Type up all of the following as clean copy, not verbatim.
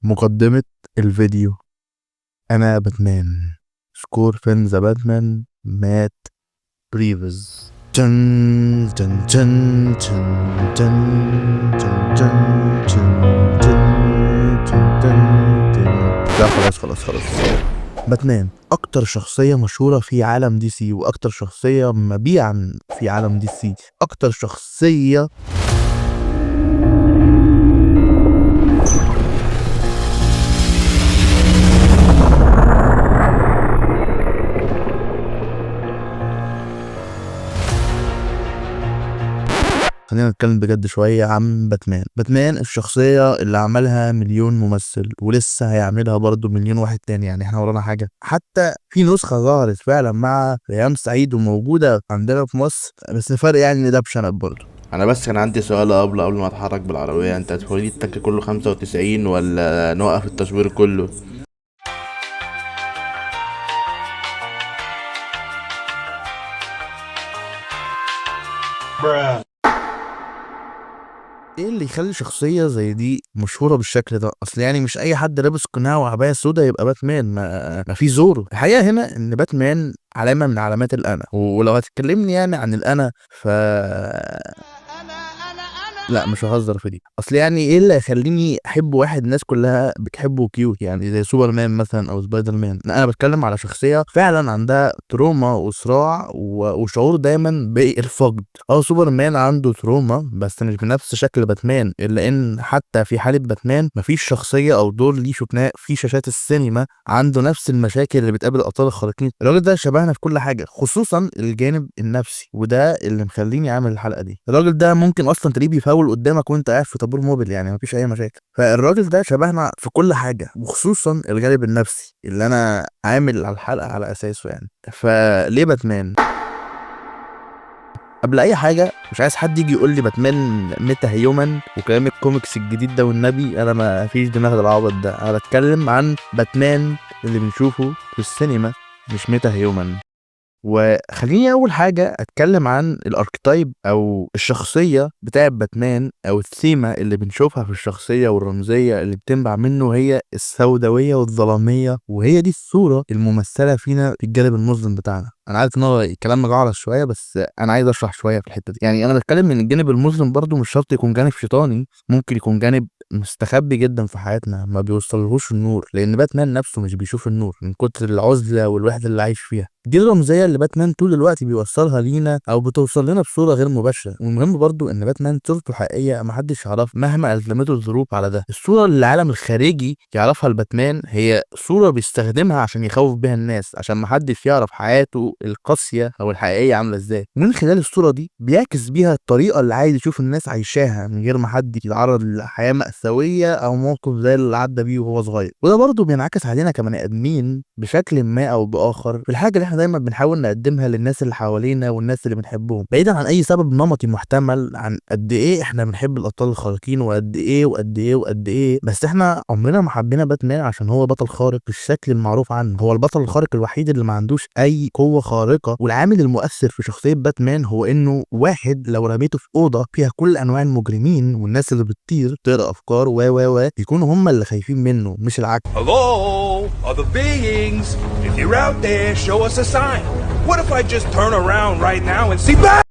مقدمة الفيديو. أنا باتمان. سكور فين ذا باتمان مات ريفز. تن تن تن تن تن تن تن تن تن تن تن. لا خلاص. باتمان أكتر شخصية مشهورة في عالم دي سي، وأكتر شخصية مبيعا في عالم دي سي، أكتر شخصية خلينا نتكلم بجد شوية عن باتمان الشخصية اللي عملها مليون ممثل، ولسه هيعملها برضو مليون واحد تاني. يعني احنا ورانا حاجة، حتى في نسخة ظهرت فعلا مع ريان سعيد وموجودة عندنا في مصر، بس الفرق يعني ان ده بشنب برضو. انا بس كان عندي سؤال قبل ما اتحرك بالعربيه. انت هتوري التانك كله 95 ولا نوقف التصوير كله؟ ايه اللي يخلي شخصية زي دي مشهورة بالشكل ده؟ اصل يعني مش اي حد لابس قناع وعباية سودا يبقى باتمان. ما في زورو. الحقيقة هنا ان باتمان علامة من علامات الانا، ولو هتكلمني يعني عن الانا لا مش ههزر في دي. اصل يعني ايه اللي هيخليني احب واحد الناس كلها بتحبه كيوت، يعني زي سوبرمان مثلا او سبايدر مان؟ لا، انا بتكلم على شخصيه فعلا عندها تروما وصراع وشعور دايما بالفقد. سوبرمان عنده تروما بس مش بنفس شكل باتمان، الا ان حتى في حاله باتمان مفيش شخصيه او دور ليه شفناه في شاشات السينما عنده نفس المشاكل اللي بتقابل الابطال الخارقين. الراجل ده شبهنا في كل حاجه، خصوصا الجانب النفسي، وده اللي مخليني اعمل الحلقه دي. الراجل ده ممكن اصلا تلاقيه بيفاول قدامك وانت قاعد في طابور موبيل، يعني مفيش اي مشاكل. فالراجل ده شبهنا في كل حاجه، وخصوصا الجانب النفسي اللي انا عامل على الحلقه على اساسه. يعني فليه باتمان؟ قبل اي حاجه مش عايز حد يجي يقول لي باتمان ميتا هيومن وكلام الكوميكس الجديد ده والنبي، انا ما فيش دماغ العبط ده. انا بتكلم عن باتمان اللي بنشوفه في السينما، مش ميتا هيومن. وخليني اول حاجه اتكلم عن الاركتايب او الشخصيه بتاعه باتمان، او الثيمه اللي بنشوفها في الشخصيه والرمزيه اللي بتنبع منه، هي السوداويه والظلاميه، وهي دي الصوره الممثله فينا في الجانب المظلم بتاعنا. انا عارف ان هو الكلام مجعلص شويه، بس انا عايز اشرح شويه في الحته دي. يعني انا بتكلم من الجانب المظلم برضو مش شرط يكون جانب شيطاني، ممكن يكون جانب مستخبي جدا في حياتنا ما بيوصلهوش النور، لان باتمان نفسه مش بيشوف النور من كتر العزله والوحده اللي عايش فيها. دي الرمزيه اللي باتمان طول الوقت بيوصلها لينا او بتوصل لنا بصوره غير مباشره. والمهم برضو ان باتمان صورته الحقيقيه محدش يعرف مهما الزمته الظروف على ده. الصوره اللي العالم الخارجي يعرفها لباتمان هي صوره بيستخدمها عشان يخوف بيها الناس، عشان محدش يعرف حياته القاسيه او الحقيقيه عامله ازاي. ومن خلال الصوره دي بيعكس بيها الطريقه اللي عايز يشوف الناس عايشاها من غير ما حد يتعرض لحياه مأساويه او موقف زي اللي عدى بيه وهو صغير. وده برضو بينعكس علينا كبني ادمين بشكل ما او باخر في الحاجه اللي احنا دايما بنحاول نقدمها للناس اللي حوالينا والناس اللي بنحبهم، بعيدا عن اي سبب نمطي محتمل عن قد ايه احنا بنحب الابطال الخارقين وقد ايه وقد ايه وقد ايه. بس احنا عمرنا ما حبينا باتمان عشان هو بطل خارق بالشكل المعروف عنه. هو البطل الخارق الوحيد اللي ما عندوش اي قوه خارقه، والعامل المؤثر في شخصيه باتمان هو انه واحد لو رميته في اوضه فيها كل انواع المجرمين والناس اللي بتطير تقرا افكار و يكونوا هم اللي خايفين منه مش العكس. Hello, other beings. If you're out there, show us a sign. What if I just turn around right now and see back?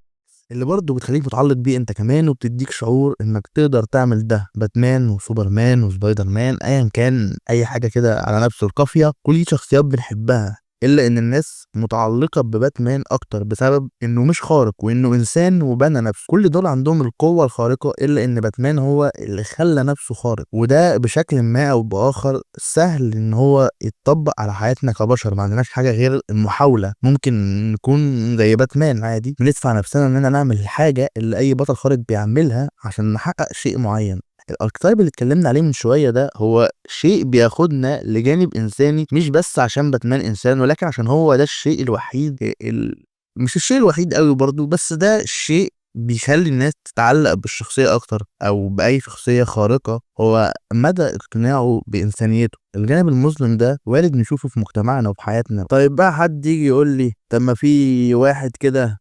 اللي برضه بتخليك متعلق بيه انت كمان، وبتديك شعور انك تقدر تعمل ده. باتمان وسوبرمان وسبايدر مان ايا كان اي حاجه كده على نفس القافيه، كل دي شخصيات بنحبها، الا ان الناس متعلقه بباتمان اكتر بسبب انه مش خارق وانه انسان وبنى نفسه. كل دول عندهم القوه الخارقه، الا ان باتمان هو اللي خلى نفسه خارق، وده بشكل ما او باخر سهل ان هو يتطبق على حياتنا كبشر. ما عندناش حاجه غير المحاوله. ممكن نكون زي باتمان عادي ندفع نفسنا اننا نعمل الحاجه اللي اي بطل خارق بيعملها عشان نحقق شيء معين. الاركتايب اللي اتكلمنا عليه من شويه ده هو شيء بياخدنا لجانب انساني، مش بس عشان باتمان انسان، ولكن عشان هو ده الشيء الوحيد مش الشيء الوحيد قوي برضو، بس ده الشيء بيخلي الناس تتعلق بالشخصية أكتر أو بأي شخصية خارقة، هو مدى اقتناعه بإنسانيته. الجانب المظلم ده وارد نشوفه في مجتمعنا وفي حياتنا. طيب بقى حد يجي يقول لي طب ما في واحد كده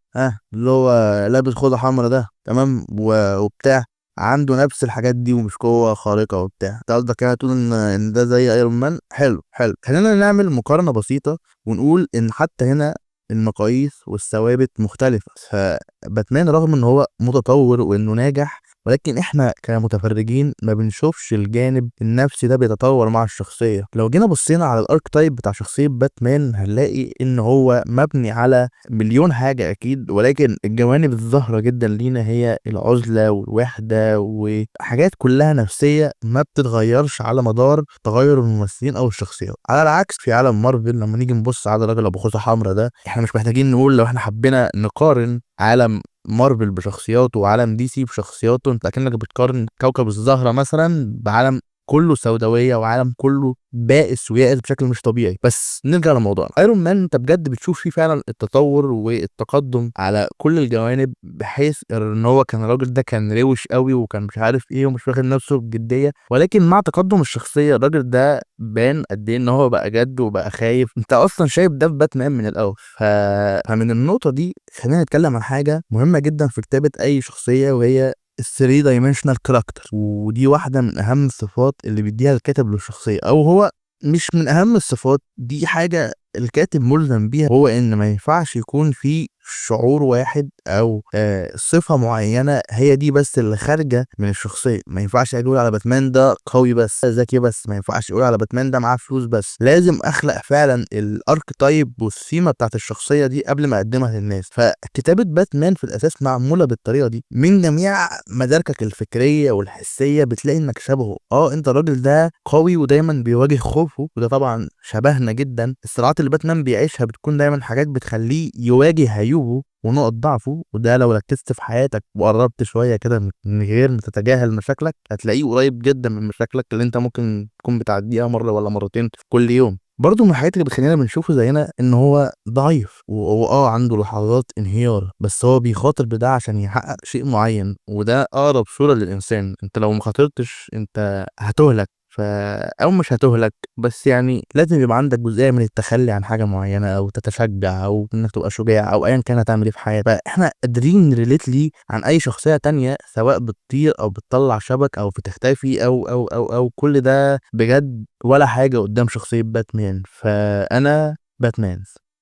اللي هو لابس خوذة حمرا ده تمام وبتاع عنده نفس الحاجات دي ومش قوة خارقة وبتاع. انت قصدك كده تقول ان ده زي ايرون مان؟ حلو حلو، خلينا نعمل مقارنة بسيطة ونقول ان حتى هنا المقاييس والثوابت مختلفة. فباتمان رغم ان هو متطور وانه ناجح، ولكن احنا كمتفرجين ما بنشوفش الجانب النفسي ده بيتطور مع الشخصية. لو جينا بصينا على الاركتايب بتاع شخصية باتمان هنلاقي ان هو مبني على مليون حاجة اكيد، ولكن الجوانب الظاهرة جدا لينا هي العزلة والوحدة وحاجات كلها نفسية ما بتتغيرش على مدار تغير الممثلين او الشخصيات. على العكس في عالم مارفل لما نيجي نبص على الراجل ابو خوذة حمراء ده، احنا مش محتاجين نقول لو احنا حبينا نقارن عالم مارفل بشخصياته وعالم دي سي بشخصياته، انت اكنك بتقارن كوكب الزهرة مثلا بعالم كله سوداويه وعالم كله بائس ويائس بشكل مش طبيعي. بس نرجع لموضوعنا، ايرون مان انت بجد بتشوف فيه فعلا التطور والتقدم على كل الجوانب، بحيث ان هو كان الراجل ده كان روش قوي وكان مش عارف ايه ومش واخد نفسه بجديه، ولكن مع تقدم الشخصيه الراجل ده بان قد ايه ان هو بقى جد وبقى خايف. انت اصلا شايف ده في باتمان من الاول. فمن النقطه دي خلينا نتكلم عن حاجه مهمه جدا في كتابه اي شخصيه، وهي الثري دايمنشنال كاركتر. ودي واحده من اهم الصفات اللي بيديها الكاتب للشخصيه، او هو مش من اهم الصفات، دي حاجه الكاتب ملزم بيها، هو ان ما ينفعش يكون في شعور واحد او صفه معينه هي دي بس اللي خارجه من الشخصيه. ما ينفعش اقول على باتمان ده قوي بس ذكي بس، ما ينفعش اقول على باتمان ده معاه فلوس بس، لازم اخلق فعلا الاركتايب والسيمه بتاعت الشخصيه دي قبل ما اقدمها للناس. فكتابه باتمان في الاساس معموله بالطريقه دي، من جميع مداركك الفكريه والحسيه بتلاقي انك شبهه. انت الراجل ده قوي ودايما بيواجه خوفه، وده طبعا شبهنا جدا. الصراعات اللي باتمان بيعيشها بتكون دايما حاجات بتخليه يواجه عيوبه ونقط ضعفه، وده لو ركزت في حياتك وقربت شويه كده من غير ما تتجاهل مشاكلك هتلاقيه قريب جدا من مشاكلك اللي انت ممكن تكون بتعديها مره ولا مرتين في كل يوم. برضه من الحاجات اللي بتخلينا بنشوفه زينا ان هو ضعيف، وهو عنده لحظات انهيار، بس هو بيخاطر بده عشان يحقق شيء معين، وده اقرب صوره للانسان. انت لو ما خاطرتش انت هتهلك. او مش هتهلك، بس يعني لازم يبقى عندك جزئيه من التخلي عن حاجه معينه، او تتشجع، او انك تبقى شجاع، او ايا كان هتعمل ايه في حياتك. فاحنا قادرين نريليت ليه عن اي شخصيه تانية، سواء بتطير او بتطلع شبك او بتختفي او كل ده بجد ولا حاجه قدام شخصيه باتمان. فانا باتمان.